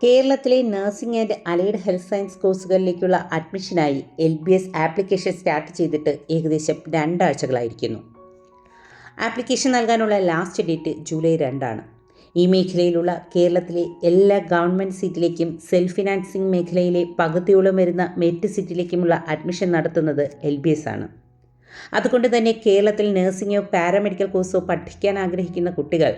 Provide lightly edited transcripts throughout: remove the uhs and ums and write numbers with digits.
കേരളത്തിലെ nursing and allied health science കോഴ്സുകളിലേക്കുള്ള അഡ്മിഷനായി LBS ആപ്ലിക്കേഷൻ സ്റ്റാർട്ട് ചെയ്തിട്ട് ഏകദേശം 2 ആഴ്ചകളായിരിക്കുന്നു. ആപ്ലിക്കേഷൻ നൽകാനുള്ള ലാസ്റ്റ് ഡേറ്റ് ജൂലൈ 2 ഈ മേഖലയിലുള്ള കേരളത്തിലെ എല്ലാ ഗവൺമെൻറ് സീറ്റിലേക്കും സെൽഫ് ഫിനാൻസിംഗ് മേഖലയിലെ പകുതിയോളം വരുന്ന മെറിറ്റ് സീറ്റിലേക്കുമുള്ള അഡ്മിഷൻ നടത്തുന്നത് LBS ആണ്. അതുകൊണ്ട് തന്നെ കേരളത്തിൽ നഴ്സിംഗോ പാരാമെഡിക്കൽ കോഴ്സോ പഠിക്കാൻ ആഗ്രഹിക്കുന്ന കുട്ടികൾ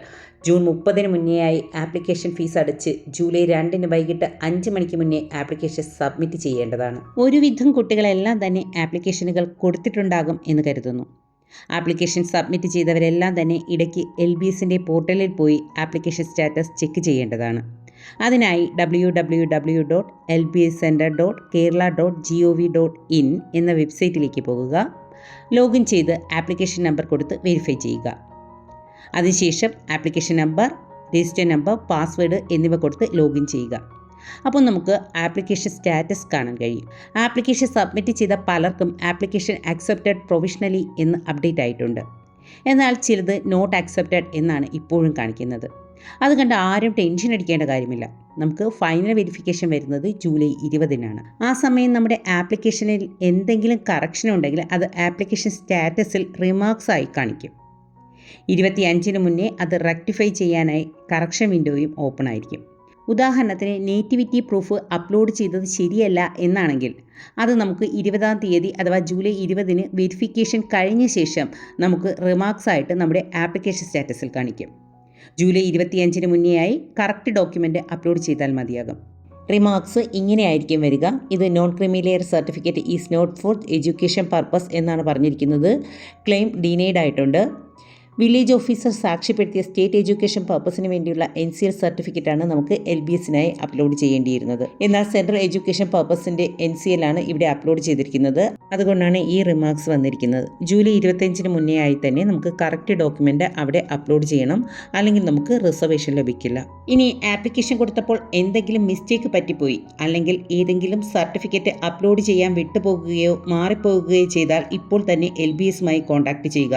ജൂൺ 30 മുന്നേയായി ആപ്ലിക്കേഷൻ ഫീസ് അടച്ച് ജൂലൈ 2 വൈകിട്ട് 5 മണിക്ക് മുന്നേ ആപ്ലിക്കേഷൻ സബ്മിറ്റ് ചെയ്യേണ്ടതാണ്. ഒരുവിധം കുട്ടികളെല്ലാം തന്നെ ആപ്ലിക്കേഷനുകൾ കൊടുത്തിട്ടുണ്ടാകും എന്ന് കരുതുന്നു. ആപ്ലിക്കേഷൻ സബ്മിറ്റ് ചെയ്തവരെല്ലാം തന്നെ ഇടയ്ക്ക് LBSന്റെ പോർട്ടലിൽ പോയി ആപ്ലിക്കേഷൻ സ്റ്റാറ്റസ് ചെക്ക് ചെയ്യേണ്ടതാണ്. അതിനായി www.lbscenter.kerala.gov.in എന്ന വെബ്സൈറ്റിലേക്ക് പോകുക. ലോഗിൻ ചെയ്ത് ആപ്ലിക്കേഷൻ നമ്പർ കൊടുത്ത് വെരിഫൈ ചെയ്യുക. അതിനുശേഷം application number, register number, password എന്നിവ കൊടുത്ത് ലോഗിൻ ചെയ്യുക. അപ്പോൾ നമുക്ക് ആപ്ലിക്കേഷൻ സ്റ്റാറ്റസ് കാണാൻ കഴിയും. ആപ്ലിക്കേഷൻ സബ്മിറ്റ് ചെയ്ത പലർക്കും ആപ്ലിക്കേഷൻ അക്സെപ്റ്റഡ് പ്രൊവിഷണലി എന്ന് അപ്ഡേറ്റ് ആയിട്ടുണ്ട്. എന്നാൽ ചിലത് നോട്ട് അക്സെപ്റ്റഡ് എന്നാണ് ഇപ്പോഴും കാണിക്കുന്നത്. അത് കണ്ട് ആരും ടെൻഷൻ അടിക്കേണ്ട കാര്യമില്ല. നമുക്ക് ഫൈനൽ വെരിഫിക്കേഷൻ വരുന്നത് ജൂലൈ 20 ആ സമയം നമ്മുടെ ആപ്ലിക്കേഷനിൽ എന്തെങ്കിലും കറക്ഷൻ ഉണ്ടെങ്കിൽ അത് ആപ്ലിക്കേഷൻ സ്റ്റാറ്റസിൽ റിമാർക്സ് ആയി കാണിക്കും. 25 മുന്നേ അത് റെക്ടിഫൈ ചെയ്യാനായി കറക്ഷൻ വിൻഡോയും ഓപ്പൺ ആയിരിക്കും. ഉദാഹരണത്തിന് നേറ്റിവിറ്റി പ്രൂഫ് അപ്ലോഡ് ചെയ്തത് ശരിയല്ല എന്നാണെങ്കിൽ അത് നമുക്ക് 20-ാം തീയതി അഥവാ ജൂലൈ 20 വെരിഫിക്കേഷൻ കഴിഞ്ഞ ശേഷം നമുക്ക് റിമാർക്സ് ആയിട്ട് നമ്മുടെ ആപ്ലിക്കേഷൻ സ്റ്റാറ്റസിൽ കാണിക്കും. ജൂലൈ 25 മുന്നേയായി കറക്റ്റ് ഡോക്യുമെൻ്റ് അപ്ലോഡ് ചെയ്താൽ മതിയാകും. റിമാർക്സ് ഇങ്ങനെയായിരിക്കും വരിക. ഇത് non creamy layer certificate is not for education purpose എന്നാണ് പറഞ്ഞിരിക്കുന്നത്. ക്ലെയിം ഡിനൈഡ് ആയിട്ടുണ്ട്. വില്ലേജ് ഓഫീസർ സാക്ഷ്യപ്പെടുത്തിയ സ്റ്റേറ്റ് എഡ്യൂക്കേഷൻ പർപ്പസിന് വേണ്ടിയുള്ള NCL സർട്ടിഫിക്കറ്റാണ് നമുക്ക് LBSനായി അപ്ലോഡ് ചെയ്യേണ്ടിയിരുന്നത്. എന്നാൽ സെൻട്രൽ എഡ്യൂക്കേഷൻ പർപ്പസിൻ്റെ NCL ആണ് ഇവിടെ അപ്ലോഡ് ചെയ്തിരിക്കുന്നത്. അതുകൊണ്ടാണ് ഈ റിമാർക്സ് വന്നിരിക്കുന്നത്. ജൂലൈ 25 മുന്നേ ആയി തന്നെ നമുക്ക് കറക്റ്റ് ഡോക്യുമെൻ്റ് അവിടെ അപ്ലോഡ് ചെയ്യണം, അല്ലെങ്കിൽ നമുക്ക് റിസർവേഷൻ ലഭിക്കില്ല. ഇനി ആപ്ലിക്കേഷൻ കൊടുത്തപ്പോൾ എന്തെങ്കിലും മിസ്റ്റേക്ക് പറ്റിപ്പോയി, അല്ലെങ്കിൽ ഏതെങ്കിലും സർട്ടിഫിക്കറ്റ് അപ്ലോഡ് ചെയ്യാൻ വിട്ടുപോകുകയോ മാറിപ്പോകുകയോ ചെയ്താൽ ഇപ്പോൾ തന്നെ LBSമായി കോൺടാക്റ്റ് ചെയ്യുക.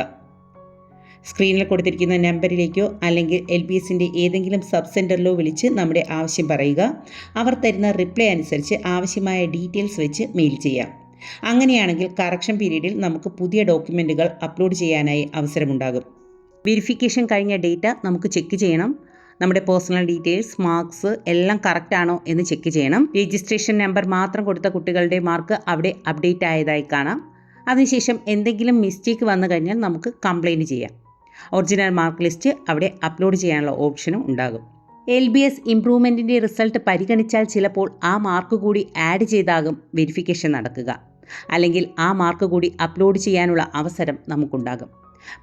സ്ക്രീനിൽ കൊടുത്തിരിക്കുന്ന നമ്പറിലേക്കോ അല്ലെങ്കിൽ LBSന്റെ ഏതെങ്കിലും സബ് സെൻറ്ററിലോ വിളിച്ച് നമ്മുടെ ആവശ്യം പറയുക. അവർ തരുന്ന റിപ്ലൈ അനുസരിച്ച് ആവശ്യമായ ഡീറ്റെയിൽസ് വെച്ച് മെയിൽ ചെയ്യാം. അങ്ങനെയാണെങ്കിൽ കറക്ഷൻ പീരീഡിൽ നമുക്ക് പുതിയ ഡോക്യുമെൻറ്റുകൾ അപ്ലോഡ് ചെയ്യാനായി അവസരമുണ്ടാകും. വെരിഫിക്കേഷൻ കഴിഞ്ഞ ഡേറ്റ നമുക്ക് ചെക്ക് ചെയ്യണം. നമ്മുടെ പേഴ്സണൽ ഡീറ്റെയിൽസ്, മാർക്സ് എല്ലാം കറക്റ്റ് ആണോ എന്ന് ചെക്ക് ചെയ്യണം. രജിസ്ട്രേഷൻ നമ്പർ മാത്രം കൊടുത്ത കുട്ടികളുടെ മാർക്ക് അവിടെ അപ്ഡേറ്റ് ആയതായി കാണാം. അതിനുശേഷം എന്തെങ്കിലും മിസ്റ്റേക്ക് വന്നു കഴിഞ്ഞാൽ നമുക്ക് കംപ്ലയിൻറ്റ് ചെയ്യാം. ഒറിജിനൽ മാർക്ക് ലിസ്റ്റ് അവിടെ അപ്ലോഡ് ചെയ്യാനുള്ള ഓപ്ഷനും ഉണ്ടാകും. LBS ഇംപ്രൂവ്മെൻറ്റിൻ്റെ റിസൾട്ട് പരിഗണിച്ചാൽ ചിലപ്പോൾ ആ മാർക്ക് കൂടി ആഡ് ചെയ്താകും വെരിഫിക്കേഷൻ നടക്കുക. അല്ലെങ്കിൽ ആ മാർക്ക് കൂടി അപ്ലോഡ് ചെയ്യാനുള്ള അവസരം നമുക്കുണ്ടാകും.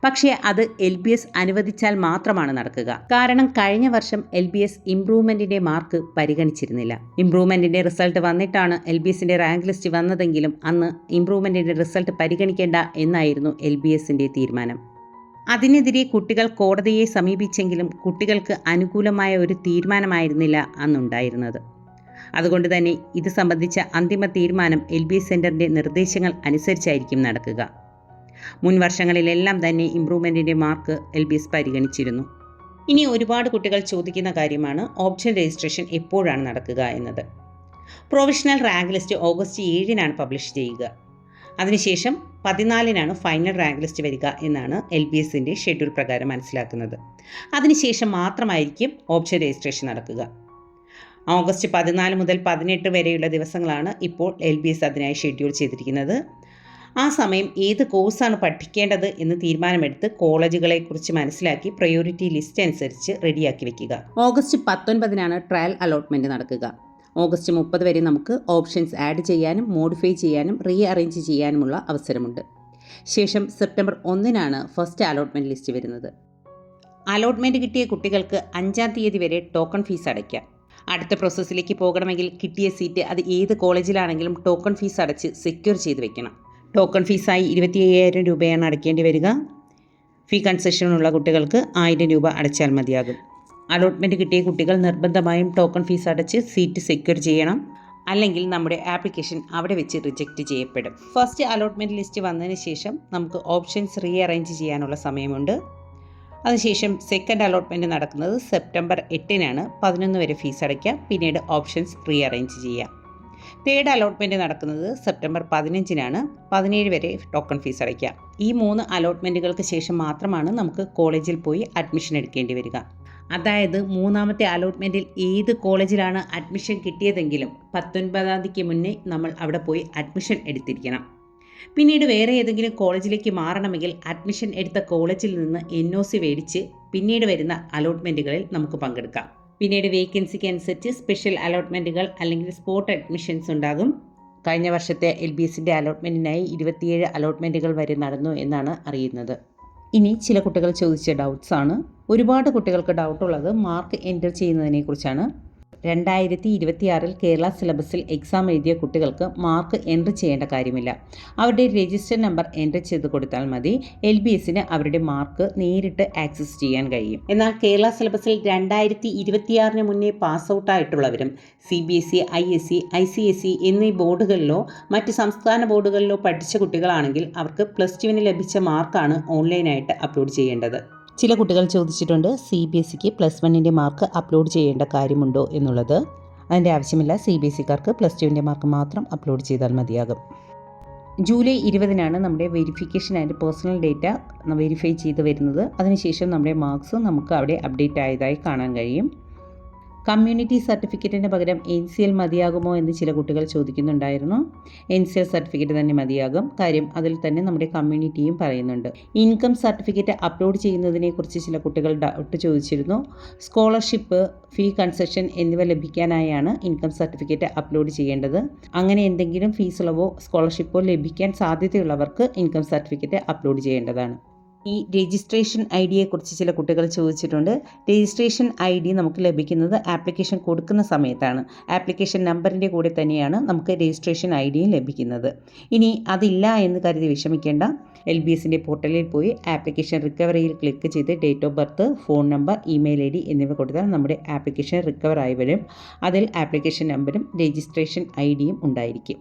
പക്ഷേ അത് LBS അനുവദിച്ചാൽ മാത്രമാണ് നടക്കുക. കാരണം കഴിഞ്ഞ വർഷം LBS ഇംപ്രൂവ്മെൻറ്റിൻ്റെ മാർക്ക് പരിഗണിച്ചിരുന്നില്ല. ഇംപ്രൂവ്മെൻറ്റിൻ്റെ റിസൾട്ട് വന്നിട്ടാണ് LBSൻ്റെ റാങ്ക് ലിസ്റ്റ് വന്നതെങ്കിലും അന്ന് ഇംപ്രൂവ്മെൻറ്റിൻ്റെ റിസൾട്ട് പരിഗണിക്കേണ്ട എന്നായിരുന്നു LBSൻ്റെ തീരുമാനം. അതിനെതിരെ കുട്ടികൾ കോടതിയെ സമീപിച്ചെങ്കിലും കുട്ടികൾക്ക് അനുകൂലമായ ഒരു തീരുമാനമായിരുന്നില്ല അന്നുണ്ടായിരുന്നത്. അതുകൊണ്ട് തന്നെ ഇത് സംബന്ധിച്ച അന്തിമ തീരുമാനം LBS സെൻറ്ററിൻ്റെ നിർദ്ദേശങ്ങൾ അനുസരിച്ചായിരിക്കും നടക്കുക. മുൻ വർഷങ്ങളിലെല്ലാം തന്നെ ഇംപ്രൂവ്മെൻറ്റിൻ്റെ മാർക്ക് LBS പരിഗണിച്ചിരുന്നു. ഇനി ഒരുപാട് കുട്ടികൾ ചോദിക്കുന്ന കാര്യമാണ് ഓപ്ഷൻ രജിസ്ട്രേഷൻ എപ്പോഴാണ് നടക്കുക എന്നത്. Provisional rank list August 7 publish ചെയ്യുക. അതിനുശേഷം 14 ഫൈനൽ റാങ്ക് ലിസ്റ്റ് വരിക എന്നാണ് LBSൻ്റെ ഷെഡ്യൂൾ പ്രകാരം മനസ്സിലാക്കുന്നത്. അതിനുശേഷം മാത്രമായിരിക്കും ഓപ്ഷൻ രജിസ്ട്രേഷൻ നടക്കുക. ഓഗസ്റ്റ് 14 മുതൽ 18 വരെയുള്ള ദിവസങ്ങളാണ് ഇപ്പോൾ LBS അതിനായി ഷെഡ്യൂൾ ചെയ്തിരിക്കുന്നത്. ആ സമയം ഏത് കോഴ്സാണ് പഠിക്കേണ്ടത് എന്ന് തീരുമാനമെടുത്ത് കോളേജുകളെക്കുറിച്ച് മനസ്സിലാക്കി പ്രയോറിറ്റി ലിസ്റ്റ് അനുസരിച്ച് റെഡിയാക്കി വയ്ക്കുക. ഓഗസ്റ്റ് 19 ട്രയൽ അലോട്ട്മെൻറ്റ് നടക്കുക. ഓഗസ്റ്റ് 30 വരെ നമുക്ക് ഓപ്ഷൻസ് ആഡ് ചെയ്യാനും മോഡിഫൈ ചെയ്യാനും റീഅറേഞ്ച് ചെയ്യാനുമുള്ള അവസരമുണ്ട്. ശേഷം സെപ്റ്റംബർ 1 ഫസ്റ്റ് അലോട്ട്മെൻറ്റ് ലിസ്റ്റ് വരുന്നത്. അലോട്ട്മെൻറ്റ് കിട്ടിയ കുട്ടികൾക്ക് 5-ാം തീയതി വരെ ടോക്കൺ ഫീസ് അടയ്ക്കാം. അടുത്ത പ്രോസസ്സിലേക്ക് പോകണമെങ്കിൽ കിട്ടിയ സീറ്റ് അത് ഏത് കോളേജിലാണെങ്കിലും ടോക്കൺ ഫീസ് അടച്ച് സെക്യൂർ ചെയ്ത് വെക്കണം. ടോക്കൺ ഫീസായി 25,000 രൂപയാണ് അടയ്ക്കേണ്ടി വരിക. ഫീ കൺസെഷനുള്ള കുട്ടികൾക്ക് 1000 രൂപ അടച്ചാൽ മതിയാകും. അലോട്ട്മെൻറ്റ് കിട്ടിയ കുട്ടികൾ നിർബന്ധമായും ടോക്കൺ ഫീസ് അടച്ച് സീറ്റ് സെക്യൂർ ചെയ്യണം. അല്ലെങ്കിൽ നമ്മുടെ ആപ്ലിക്കേഷൻ അവിടെ വെച്ച് റിജക്റ്റ് ചെയ്യപ്പെടും. ഫസ്റ്റ് അലോട്ട്മെൻറ്റ് ലിസ്റ്റ് വന്നതിന് ശേഷം നമുക്ക് ഓപ്ഷൻസ് റീഅറേഞ്ച് ചെയ്യാനുള്ള സമയമുണ്ട്. അതിനുശേഷം സെക്കൻഡ് അലോട്ട്മെൻറ്റ് നടക്കുന്നത് സെപ്റ്റംബർ 8-നാണ്. 11 വരെ ഫീസ് അടയ്ക്കുക. പിന്നീട് ഓപ്ഷൻസ് റീ അറേഞ്ച് ചെയ്യാം. തേർഡ് അലോട്ട്മെൻറ്റ് നടക്കുന്നത് സെപ്റ്റംബർ 15-നാണ്. 17 വരെ ടോക്കൺ ഫീസ് അടയ്ക്കുക. ഈ 3 അലോട്ട്മെൻറ്റുകൾക്ക് ശേഷം മാത്രമാണ് നമുക്ക് കോളേജിൽ പോയി അഡ്മിഷൻ എടുക്കേണ്ടി വരിക. അതായത് മൂന്നാമത്തെ അലോട്ട്മെൻറ്റിൽ ഏത് കോളേജിലാണ് അഡ്മിഷൻ കിട്ടിയതെങ്കിലും 19-ാം തീയതിക്ക് മുന്നേ നമ്മൾ അവിടെ പോയി അഡ്മിഷൻ എടുത്തിരിക്കണം. പിന്നീട് വേറെ ഏതെങ്കിലും കോളേജിലേക്ക് മാറണമെങ്കിൽ അഡ്മിഷൻ എടുത്ത കോളേജിൽ നിന്ന് NOC മേടിച്ച് പിന്നീട് വരുന്ന അലോട്ട്മെൻറ്റുകളിൽ നമുക്ക് പങ്കെടുക്കാം. പിന്നീട് വേക്കൻസിക്ക് അനുസരിച്ച് സ്പെഷ്യൽ അലോട്ട്മെൻറ്റുകൾ അല്ലെങ്കിൽ സ്പോട്ട് അഡ്മിഷൻസ് ഉണ്ടാകും. കഴിഞ്ഞ വർഷത്തെ LBSൻ്റെ അലോട്ട്മെൻറ്റിനായി 27 അലോട്ട്മെൻറ്റുകൾ വരെ നടന്നു എന്നാണ് അറിയുന്നത്. ഇനി ചില കുട്ടികൾ ചോദിച്ച ഡൗട്ട്സ് ആണ്. ഒരുപാട് കുട്ടികൾക്ക് ഡൗട്ടുള്ളത് മാർക്ക് എൻ്റർ ചെയ്യുന്നതിനെക്കുറിച്ചാണ്. 2026 കേരള സിലബസിൽ എക്സാം എഴുതിയ കുട്ടികൾക്ക് മാർക്ക് എൻ്റർ ചെയ്യേണ്ട കാര്യമില്ല. അവരുടെ രജിസ്റ്റർ നമ്പർ എൻ്റർ ചെയ്ത് കൊടുത്താൽ മതി. LBSന് അവരുടെ മാർക്ക് നേരിട്ട് ആക്സസ് ചെയ്യാൻ കഴിയും. എന്നാൽ കേരള സിലബസിൽ 2026 മുന്നേ പാസ് ഔട്ടായിട്ടുള്ളവരും CBSE, ISE, ICSE എന്നീ ബോർഡുകളിലോ മറ്റ് സംസ്ഥാന ബോർഡുകളിലോ പഠിച്ച കുട്ടികളാണെങ്കിൽ അവർക്ക് +2-ന് ലഭിച്ച മാർക്കാണ് ഓൺലൈനായിട്ട് അപ്ലോഡ് ചെയ്യേണ്ടത്. ചില കുട്ടികൾ ചോദിച്ചിട്ടുണ്ട് CBSEക്ക് +1ൻ്റെ മാർക്ക് അപ്ലോഡ് ചെയ്യേണ്ട കാര്യമുണ്ടോ എന്നുള്ളത്. അതിൻ്റെ ആവശ്യമില്ല. CBSEക്കാർക്ക് +2ൻ്റെ മാർക്ക് മാത്രം അപ്ലോഡ് ചെയ്താൽ മതിയാകും. ജൂലൈ 20-നാണ് നമ്മുടെ verification and personal data verify ചെയ്ത് വരുന്നത്. അതിനുശേഷം നമ്മുടെ മാർക്സ് നമുക്ക് അവിടെ അപ്ഡേറ്റ് ആയതായി കാണാൻ കഴിയും. കമ്മ്യൂണിറ്റി സർട്ടിഫിക്കറ്റിന് പകരം NCL മതിയാകുമോ എന്ന് ചില കുട്ടികൾ ചോദിക്കുന്നുണ്ടായിരുന്നു. NCL സർട്ടിഫിക്കറ്റ് തന്നെ മതിയാകും. കാര്യം അതിൽ തന്നെ നമ്മുടെ കമ്മ്യൂണിറ്റിയും പറയുന്നുണ്ട്. ഇൻകം സർട്ടിഫിക്കറ്റ് അപ്ലോഡ് ചെയ്യുന്നതിനെക്കുറിച്ച് ചില കുട്ടികൾ ഡൗട്ട് ചോദിച്ചിരുന്നു. സ്കോളർഷിപ്പ്, ഫീ കൺസെഷൻ എന്നിവ ലഭിക്കാനായാണ് ഇൻകം സർട്ടിഫിക്കറ്റ് അപ്ലോഡ് ചെയ്യേണ്ടത്. അങ്ങനെ എന്തെങ്കിലും ഫീസ് ഇളവോ സ്കോളർഷിപ്പോ ലഭിക്കാൻ സാധ്യതയുള്ളവർക്ക് ഇൻകം സർട്ടിഫിക്കറ്റ് അപ്ലോഡ് ചെയ്യേണ്ടതാണ്. ഈ രജിസ്ട്രേഷൻ IDയെക്കുറിച്ച് ചില കുട്ടികൾ ചോദിച്ചിട്ടുണ്ട്. രജിസ്ട്രേഷൻ ID നമുക്ക് ലഭിക്കുന്നത് ആപ്ലിക്കേഷൻ കൊടുക്കുന്ന സമയത്താണ്. ആപ്ലിക്കേഷൻ നമ്പറിൻ്റെ കൂടെ തന്നെയാണ് നമുക്ക് രജിസ്ട്രേഷൻ IDയും ലഭിക്കുന്നത്. ഇനി അതില്ല എന്ന് കരുതി വിഷമിക്കേണ്ട. LBSൻ്റെ പോർട്ടലിൽ പോയി ആപ്ലിക്കേഷൻ റിക്കവറിയിൽ ക്ലിക്ക് ചെയ്ത് date of birth, phone number, email ID എന്നിവ കൊടുത്താൽ നമ്മുടെ ആപ്ലിക്കേഷൻ റിക്കവർ ആയി വരും. അതിൽ ആപ്ലിക്കേഷൻ നമ്പറും രജിസ്ട്രേഷൻ IDയും ഉണ്ടായിരിക്കും.